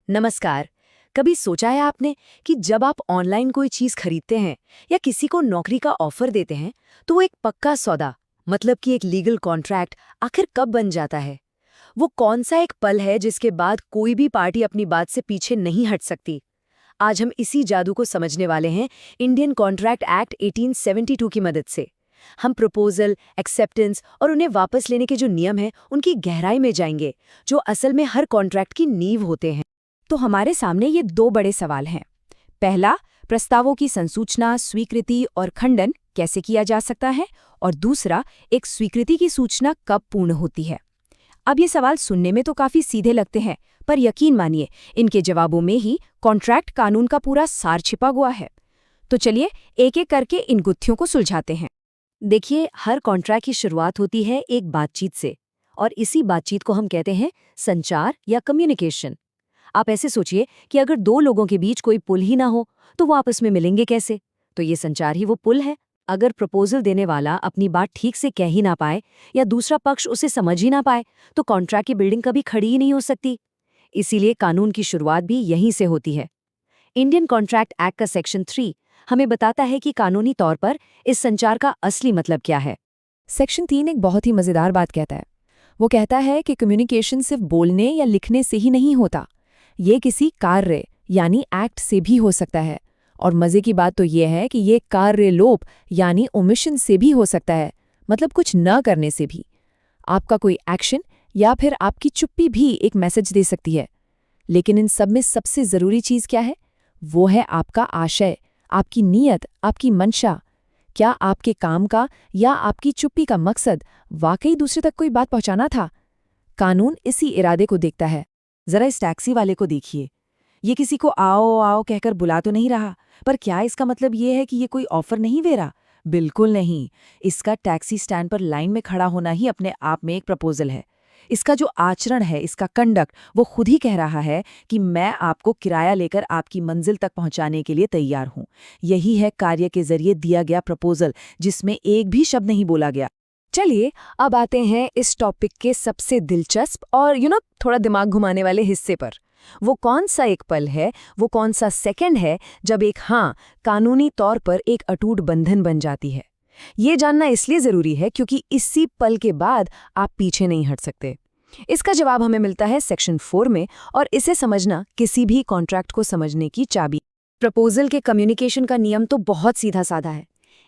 नमस्कार। कभी सोचा है आपने कि जब आप ऑनलाइन कोई चीज खरीदते हैं या किसी को नौकरी का ऑफर देते हैं तो वो एक पक्का सौदा मतलब कि एक लीगल कॉन्ट्रैक्ट आखिर कब बन जाता है? वो कौन सा एक पल है जिसके बाद कोई भी पार्टी अपनी बात से पीछे नहीं हट सकती? आज हम इसी जादू को समझने वाले हैं इंडियन कॉन्ट्रैक्ट एक्ट 1872 की मदद से। हम प्रपोजल, एक्सेप्टेंस और उन्हें वापस लेने के जो नियम हैं उनकी गहराई में जाएंगे, जो असल में हर कॉन्ट्रैक्ट की नींव होते हैं। तो हमारे सामने ये दो बड़े सवाल हैं। पहला, प्रस्तावों की संसूचना, स्वीकृति और खंडन कैसे किया जा सकता है, और दूसरा, एक स्वीकृति की सूचना कब पूर्ण होती है। अब ये सवाल सुनने में तो काफी सीधे लगते हैं, पर यकीन मानिए इनके जवाबों में ही कॉन्ट्रैक्ट कानून का पूरा सार छिपा हुआ है। तो चलिए एक एक करके इन गुत्थियों को सुलझाते हैं। देखिए, हर कॉन्ट्रैक्ट की शुरुआत होती है एक बातचीत से, और इसी बातचीत को हम कहते हैं संचार या कम्युनिकेशन। आप ऐसे सोचिए कि अगर दो लोगों के बीच कोई पुल ही ना हो तो वो आपस में मिलेंगे कैसे? तो ये संचार ही वो पुल है। अगर प्रपोजल देने वाला अपनी बात ठीक से कह ही ना पाए या दूसरा पक्ष उसे समझ ही ना पाए तो कॉन्ट्रैक्ट की बिल्डिंग कभी खड़ी ही नहीं हो सकती। इसीलिए कानून की शुरुआत भी यहीं से होती है। इंडियन कॉन्ट्रैक्ट एक्ट का सेक्शन 3 हमें बताता है कि कानूनी तौर पर इस संचार का असली मतलब क्या है। सेक्शन 3 एक बहुत ही मजेदार बात कहता है। वो कहता है कि कम्युनिकेशन सिर्फ बोलने या लिखने से ही नहीं होता, ये किसी कार्य यानी एक्ट से भी हो सकता है। और मजे की बात तो ये है कि ये कार्यलोप यानी ओमिशन से भी हो सकता है, मतलब कुछ न करने से भी। आपका कोई एक्शन या फिर आपकी चुप्पी भी एक मैसेज दे सकती है। लेकिन इन सब में सबसे जरूरी चीज क्या है? वो है आपका आशय, आपकी नीयत, आपकी मंशा। क्या आपके काम का या आपकी चुप्पी का मकसद वाकई दूसरे तक कोई बात पहुंचाना था? कानून इसी इरादे को देखता है। जरा इस टैक्सी वाले को देखिए, ये किसी को आओ आओ कहकर बुला तो नहीं रहा, पर क्या इसका मतलब ये है कि ये कोई ऑफर नहीं दे रहा? बिल्कुल नहीं। इसका टैक्सी स्टैंड पर लाइन में खड़ा होना ही अपने आप में एक प्रपोजल है। इसका जो आचरण है, इसका कंडक्ट, वो खुद ही कह रहा है कि मैं आपको किराया लेकर आपकी मंजिल तक पहुंचाने के लिए तैयार हूं। यही है कार्य के जरिए दिया गया प्रपोजल, जिसमें एक भी शब्द नहीं बोला गया। चलिए अब आते हैं इस टॉपिक के सबसे दिलचस्प और थोड़ा दिमाग घुमाने वाले हिस्से पर। वो कौन सा एक पल है, वो कौन सा सेकंड है जब एक हाँ कानूनी तौर पर एक अटूट बंधन बन जाती है। ये जानना इसलिए जरूरी है क्योंकि इसी पल के बाद आप पीछे नहीं हट सकते। इसका जवाब हमें मिलता है सेक्शन 4 में, और इसे समझना किसी भी कॉन्ट्रैक्ट को समझने की चाबी। प्रपोजल के कम्युनिकेशन का नियम तो बहुत सीधा साधा है।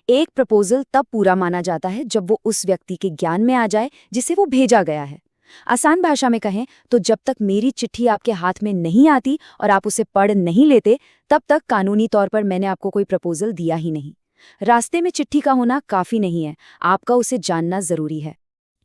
एक प्रपोजल तब पूरा माना जाता है जब वो उस व्यक्ति के ज्ञान में आ जाए जिसे वो भेजा गया है। आसान भाषा में कहें तो जब तक मेरी चिट्ठी आपके हाथ में नहीं आती और आप उसे पढ़ नहीं लेते, तब तक कानूनी तौर पर मैंने आपको कोई प्रपोजल दिया ही नहीं। रास्ते में चिट्ठी का होना काफी नहीं है, आपका उसे जानना जरूरी है।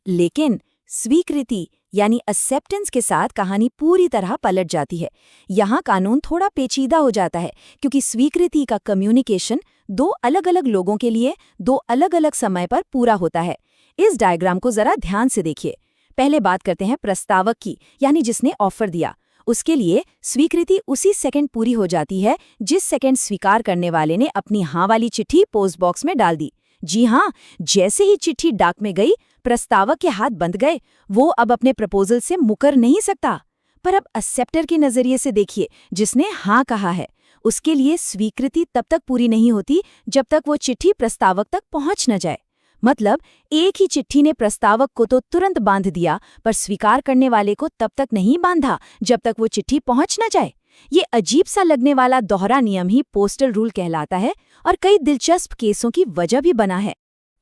लेकिन स्वीकृति यानी एक्सेप्टेंस के साथ कहानी पूरी तरह पलट जाती है। यहाँ कानून थोड़ा पेचीदा हो जाता है, क्योंकि स्वीकृति का कम्युनिकेशन दो अलग अलग लोगों के लिए दो अलग अलग समय पर पूरा होता है। इस डायग्राम को जरा ध्यान से देखिए। पहले बात करते हैं प्रस्तावक की, यानी जिसने ऑफर दिया। उसके लिए स्वीकृति उसी सेकंड पूरी हो जाती है जिस सेकंड स्वीकार करने वाले ने अपनी हाँ वाली चिट्ठी पोस्ट बॉक्स में डाल दी। जी हाँ, जैसे ही चिट्ठी डाक में गई, प्रस्तावक के हाथ बंध गए। वो अब अपने प्रपोजल से मुकर नहीं सकता। पर अब एक्सेप्टर के नजरिए से देखिए, जिसने हाँ कहा है, उसके लिए स्वीकृति तब तक पूरी नहीं होती जब तक वो चिट्ठी प्रस्तावक तक पहुंच न जाए। मतलब एक ही चिट्ठी ने प्रस्तावक को तो तुरंत बांध दिया, पर स्वीकार करने वाले को तब तक नहीं बांधा जब तक वो चिट्ठी पहुंच न जाए। ये अजीब सा लगने वाला दोहरा नियम ही पोस्टल रूल कहलाता है, और कई दिलचस्प केसों की वजह भी बना है।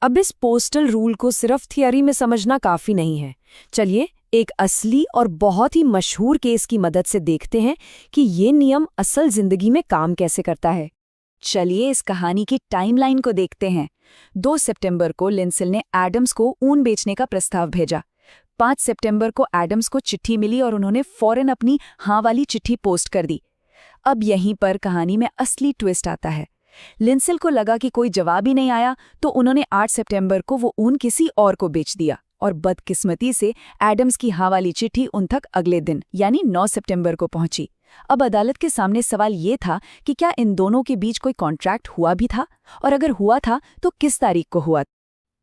अब इस पोस्टल रूल को सिर्फ थियरी में समझना काफी नहीं है। चलिए एक असली और बहुत ही मशहूर केस की मदद से देखते हैं कि ये नियम असल जिंदगी में काम कैसे करता है। चलिए इस कहानी की टाइमलाइन को देखते हैं। 2 सितंबर को लिंसल ने एडम्स को ऊन बेचने का प्रस्ताव भेजा। 5 सितंबर को एडम्स को चिट्ठी मिली और उन्होंने फौरन अपनी हाँ वाली चिट्ठी पोस्ट कर दी। अब यहीं पर कहानी में असली ट्विस्ट आता है। लिंसल को लगा कि कोई जवाब ही नहीं आया, तो उन्होंने 8 सितंबर को वो ऊन किसी और को बेच दिया, और बदकिस्मती से एडम्स की हाँ वाली चिट्ठी उन तक अगले दिन यानी 9 सितंबर को पहुंची। अब अदालत के सामने सवाल ये था कि क्या इन दोनों के बीच कोई कॉन्ट्रैक्ट हुआ भी था, और अगर हुआ था तो किस तारीख को हुआ।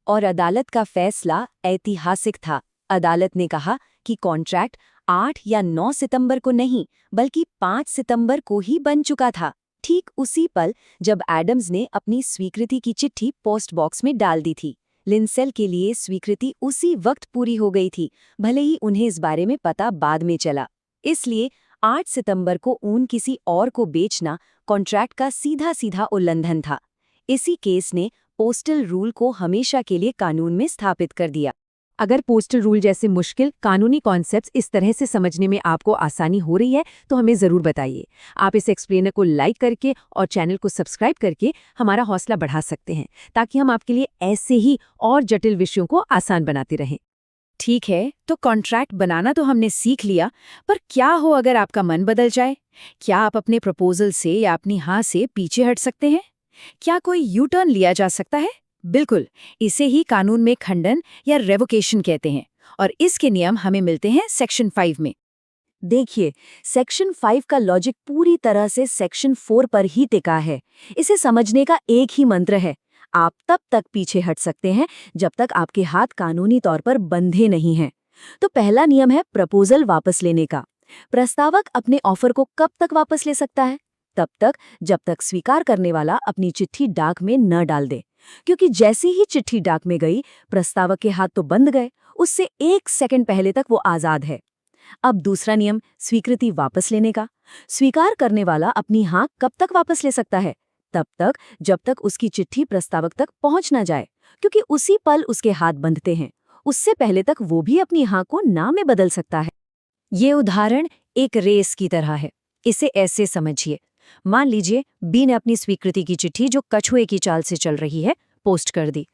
और अदालत का फैसला ऐतिहासिक था। अदालत ने कहा कि कॉन्ट्रैक्ट 8 या 9 सितंबर को नहीं, बल्कि 5 सितंबर को ही बन चुका था। ठीक उसी पल जब एडम्स ने अपनी स्वीकृति की चिट्ठी पोस्ट बॉक्स में डाल दी थी। लिंसेल के लिए स्वीकृति उसी वक्त पूरी हो गई थी, भले ही उन्हें इस बारे में पता बाद में चला। इसलिए 8 सितंबर को ऊन किसी और को बेचना कॉन्ट्रैक्ट का सीधा सीधा उल्लंघन था। इसी केस ने पोस्टल रूल को हमेशा के लिए कानून में स्थापित कर दिया। अगर पोस्टल रूल जैसे मुश्किल कानूनी कॉन्सेप्ट्स इस तरह से समझने में आपको आसानी हो रही है तो हमें ज़रूर बताइए। आप इस एक्सप्लेनर को लाइक करके और चैनल को सब्सक्राइब करके हमारा हौसला बढ़ा सकते हैं, ताकि हम आपके लिए ऐसे ही और जटिल विषयों को आसान बनाते रहें। ठीक है, तो कॉन्ट्रैक्ट बनाना तो हमने सीख लिया, पर क्या हो अगर आपका मन बदल जाए? क्या आप अपने प्रपोजल से या अपनी हाँ से पीछे हट सकते हैं? क्या कोई यू टर्न लिया जा सकता है? बिल्कुल, इसे ही कानून में खंडन या रेवोकेशन कहते हैं, और इसके नियम हमें मिलते हैं सेक्शन 5 में। देखिए, सेक्शन 5 का लॉजिक पूरी तरह से सेक्शन 4 पर ही टिका है। इसे समझने का एक ही मंत्र है, आप तब तक पीछे हट सकते हैं जब तक आपके हाथ कानूनी तौर पर बंधे नहीं हैं। तो पहला नियम है प्रपोजल वापस लेने का। प्रस्तावक अपने ऑफर को कब तक वापस ले सकता है? तब तक जब तक स्वीकार करने वाला अपनी चिट्ठी डाक में न डाल दे, क्योंकि जैसे ही चिट्ठी डाक में गई, प्रस्तावक के हाथ तो बंध गए, उससे 1 सेकंड पहले तक वो आजाद है। अब दूसरा नियम स्वीकृति वापस लेने का। स्वीकार करने वाला अपनी हाँ कब तक वापस ले सकता है? तब तक जब तक उसकी चिट्ठी प्रस्तावक तक पहुंच न जाए, क्योंकि उसी पल उसके हाथ बंधते हैं। उससे पहले तक वो भी अपनी हाँ को ना में बदल सकता है। ये उदाहरण एक रेस की तरह है। इसे ऐसे समझिए, मान लीजिए बी ने अपनी स्वीकृति की चिट्ठी, जो कछुए की चाल से चल रही है, पोस्ट कर दी,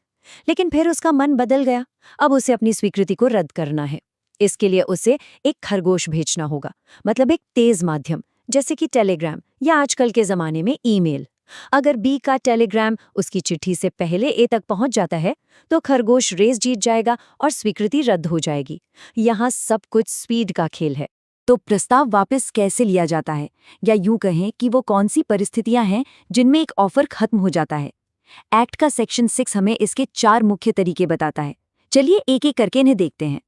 लेकिन फिर उसका मन बदल गया। अब उसे अपनी स्वीकृति को रद्द करना है। इसके लिए उसे एक खरगोश भेजना होगा, मतलब एक तेज माध्यम, जैसे कि टेलीग्राम या आजकल के जमाने में ईमेल। अगर बी का टेलीग्राम उसकी चिट्ठी से पहले ए तक पहुंच जाता है, तो खरगोश रेस जीत जाएगा और स्वीकृति रद्द हो जाएगी। यहाँ सब कुछ स्पीड का खेल है। तो प्रस्ताव वापस कैसे लिया जाता है, या यूं कहें कि वो कौन सी परिस्थितियां हैं जिनमें एक ऑफर खत्म हो जाता है? एक्ट का सेक्शन 6 हमें इसके 4 मुख्य तरीके बताता है। चलिए एक एक करके इन्हें देखते हैं।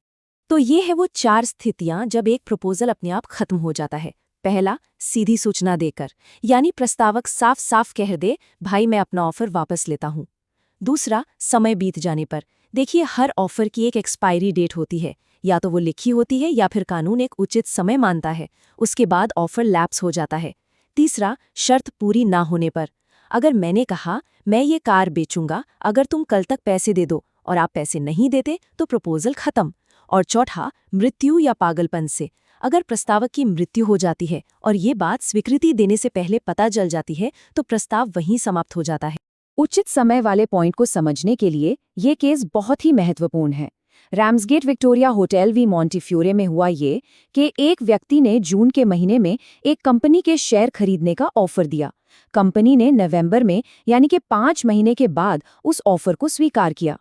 तो ये है वो 4 स्थितियां जब एक प्रपोजल अपने आप खत्म हो जाता है। पहला, सीधी सूचना देकर, यानी प्रस्तावक साफ साफ कह दे, भाई मैं अपना ऑफर वापस लेता हूं। दूसरा, समय बीत जाने पर। देखिए, हर ऑफर की एक एक्सपायरी डेट होती है, या तो वो लिखी होती है या फिर कानून एक उचित समय मानता है, उसके बाद ऑफर लैप्स हो जाता है। तीसरा, शर्त पूरी ना होने पर। अगर मैंने कहा मैं ये कार बेचूंगा अगर तुम कल तक पैसे दे दो, और आप पैसे नहीं देते तो प्रपोजल खत्म। और चौथा, मृत्यु या पागलपन से। अगर प्रस्तावक की मृत्यु हो जाती है और ये बात स्वीकृति देने से पहले पता चल जाती है, तो प्रस्ताव वहीं समाप्त हो जाता है। उचित समय वाले पॉइंट को समझने के लिए ये केस बहुत ही महत्वपूर्ण है। रैम्सगेट विक्टोरिया होटल वी मॉन्टीफ्योरे में हुआ ये कि एक व्यक्ति ने जून के महीने में एक कंपनी के शेयर खरीदने का ऑफर दिया। कंपनी ने नवंबर में, यानी कि 5 महीने के बाद, उस ऑफर को स्वीकार किया।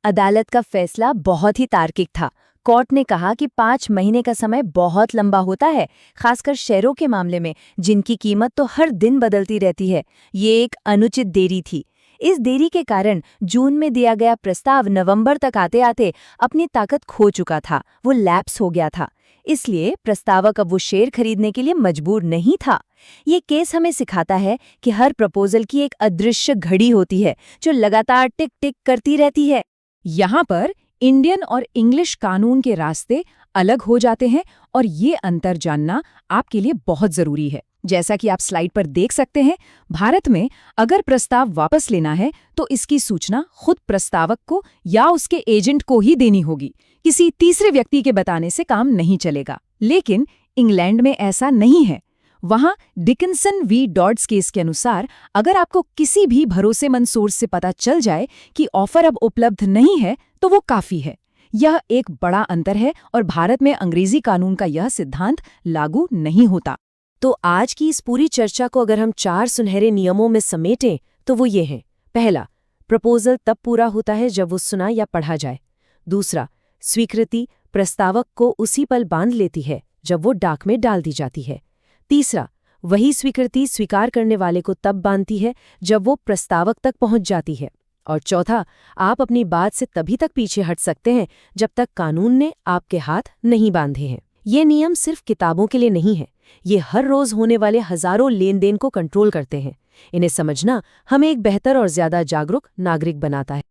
अदालत का फैसला बहुत ही तार्किक था। कोर्ट ने कहा कि 5 महीने का समय बहुत लंबा होता है, खासकर शेयरों के मामले में, जिनकी कीमत तो हर दिन बदलती रहती है। ये एक अनुचित देरी थी। इस देरी के कारण जून में दिया गया प्रस्ताव नवंबर तक आते आते अपनी ताकत खो चुका था, वो लैप्स हो गया था। इसलिए प्रस्तावक अब वो शेयर खरीदने के लिए मजबूर नहीं था। ये केस हमें सिखाता है कि हर प्रपोजल की एक अदृश्य घड़ी होती है जो लगातार टिक टिक करती रहती है। यहाँ पर इंडियन और इंग्लिश कानून के रास्ते अलग हो जाते हैं, और ये अंतर जानना आपके लिए बहुत जरूरी है। जैसा कि आप स्लाइड पर देख सकते हैं, भारत में अगर प्रस्ताव वापस लेना है तो इसकी सूचना खुद प्रस्तावक को या उसके एजेंट को ही देनी होगी। किसी तीसरे व्यक्ति के बताने से काम नहीं चलेगा। लेकिन इंग्लैंड में ऐसा नहीं है। वहां डिकिंसन वी डॉड्स केस के अनुसार अगर आपको किसी भी भरोसेमंद सोर्स से पता चल जाए कि ऑफर अब उपलब्ध नहीं है, तो वो काफी है। यह एक बड़ा अंतर है, और भारत में अंग्रेजी कानून का यह सिद्धांत लागू नहीं होता। तो आज की इस पूरी चर्चा को अगर हम 4 सुनहरे नियमों में समेटें तो वो ये हैं। पहला, प्रपोजल तब पूरा होता है जब वो सुना या पढ़ा जाए। दूसरा, स्वीकृति प्रस्तावक को उसी पल बांध लेती है जब वो डाक में डाल दी जाती है। तीसरा, वही स्वीकृति स्वीकार करने वाले को तब बांधती है जब वो प्रस्तावक तक पहुंच जाती है। और चौथा, आप अपनी बात से तभी तक पीछे हट सकते हैं जब तक कानून ने आपके हाथ नहीं बांधे हैं। ये नियम सिर्फ किताबों के लिए नहीं है, ये हर रोज होने वाले हजारों लेन देन को कंट्रोल करते हैं। इन्हें समझना हमें एक बेहतर और ज्यादा जागरूक नागरिक बनाता है।